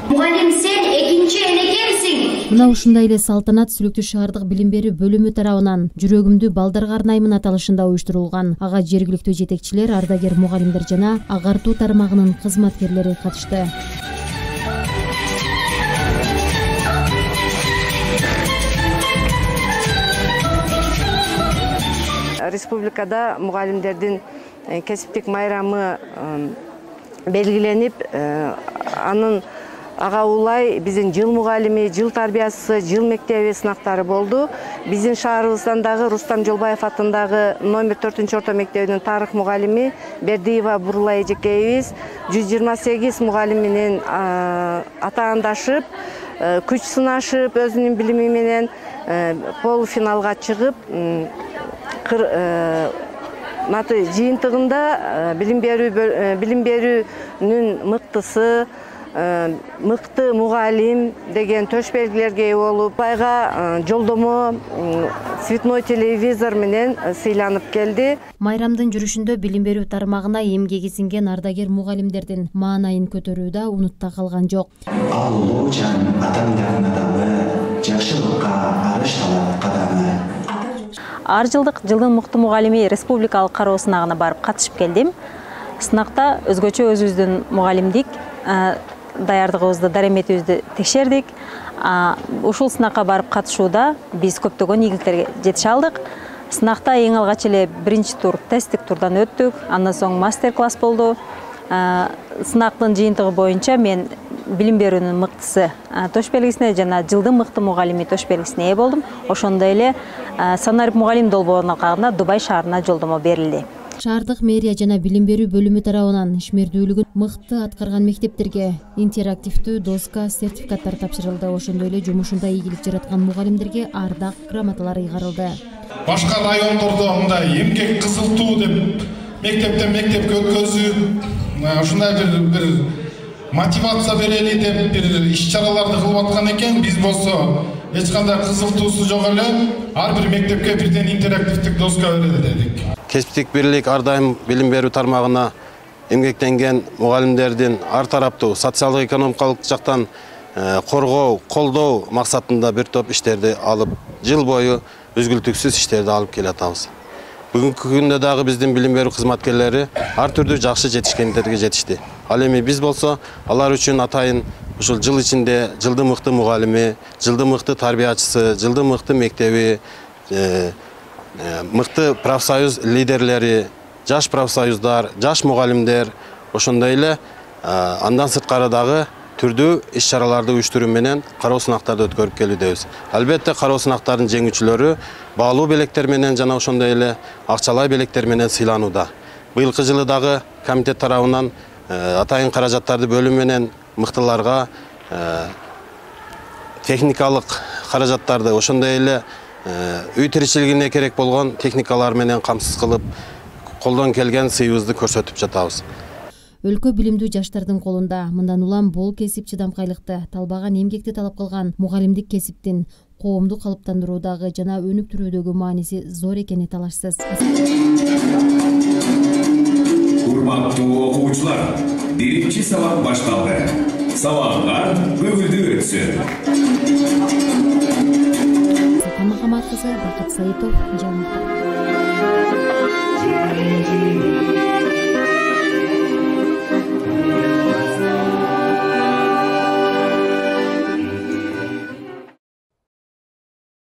Muгалим, sen экинчи энекемсиң. Мына ушундай эле салтанат Сүлүктүү шаардык билим берүү бөлүмү тарабынан жүрөгүмдү балдарга арнаймын аталышында уюштурулган. Ага жергиликтүү жетекчилер, ардагер мугалимдер жана агартуу тармагынын кызматкерлери катышты. Республикада мугалимдердин кесиптик майрамы белгиленип, анын ага улай биздин жыл мугалими, жыл тарбиясысы, жыл мектеби сынактары болду. Биздин шаарыбыздан дагы Рустам Жолбаев атындагы номер 4 орто мектебинин тарых мугалими Бердиева Бурлай эжекейибиз 128 мугалим менен атаандашып, күч сынашып, өзүнүн билими менен полуфиналга чыгып, жыйынтыгында билим берүүнүн мыктысы, мыкты мугалим деген төш белгилерге ээ болуп, айга жолдомо цветной телевизор менен сыйланып келди. Майрамдын жүрүшүндө билим берүү тармагына эмгеги сиңген ардагер мугалимдердин маанайын көтөрүү да унутта калган жок. Ал улуу жан адамдардын адамы, жакшылыкка арышталат кадамы. Ар жылдын мыкты мугалими республикалык кароо сынагына барып катышып келдим. Сынакта өзгөчө өзүбүздүн мугалимдик даярдыгыбызды, дареметибизди текшердик. Ушул сынакка барып катышууда биз көптөгөн ийгиликтерге жетише алдык. Сынакта эң алгач эле биринчи тур, тесттик турдан өттүк. Андан соң мастер-класс болду. Сынактын жыйынтыгы боюнча мен билим берүүнүн мыктысы тош белгисине жана жылдын мыкты мугалими тош белгисине ээ болдум. Ошондой эле санарип мугалим долбооруна кагына Дубай шаарына жолдомо берилди. Шаардык мэрия жана билим берүү бөлүмү тарабынан ишмердүүлүгүн мыкты аткарган мектептерге интерактивдүү доска, сертификаттар тапшырылды. Ошондой эле жумушунда ийгилик жараткан мугалимдерге ардак грамоталар ыйгарылды. Башка райондордо мындай эмгек кызыл деп мектептен мектепке өткөзүп, ушундай бир мотивация берели деп бир иш-чараларды кылып аткан экен. Биз болсо эч кандай кызыл туусу жок эле ар бир мектепке бирден интерактивдик доска берели дедик. Кесиптик бирлик ар дайым билим берүү тармагына эмгектенген мугалимдердин ар тараптуу социалдык экономикалык жактан коргоо, колдоо максатында бир топ иштерди алып, жыл бою үзгүлтүксүз иштерди алып келатабыз. Бүгүнкү күндө дагы биздин билим берүү кызматкерлери ар түрдүү жакшы жетишкендерге жетишти. Ал эми биз болсо алар үчүн атайын ушул жыл ичинде жылдын мыкты мугалими, жылдын мыкты тарбиячысы, жылдын мыкты мектеби, мыкты профсоюз лидерлери, жаш профсоюздар, жаш мугалимдер, ошондой эле андан сырткары дагы түрдүү иш-чараларды уюштуруу менен кароо сынактарды өткөрүп келүүдөбүз. Албетте кароо сынактардын жеңүүчүлөрү баалуу белектер менен жана ошондой эле акчалай белектер менен сыйланууда. Быйылкы жылы дагы комитет тарабынан атайын каражаттарды бөлүү менен мыктыларга техникалык каражаттарды, ошондой эле үй тиричилигине керек болгон техникалар менен камсыз кылып, колдон келген сыйыбызды көрсөтүп жатабыз. Өлкө билимдүү жаштардын колунда. Мындан улам бул кесип чыдамкайлыкты, талбаган эмгекти талап кылган мугалимдик кесиптин коомду калыптандыруудагы жана өнүктүрүүдөгү мааниси зор экени талашсыз. Урматтуу окуучулар, биринчи сабак башталды. Сабагыңар көңүлдүү өтсүн. Сапан Махамат кызы, Бакыт Саитов, жаңылыктар.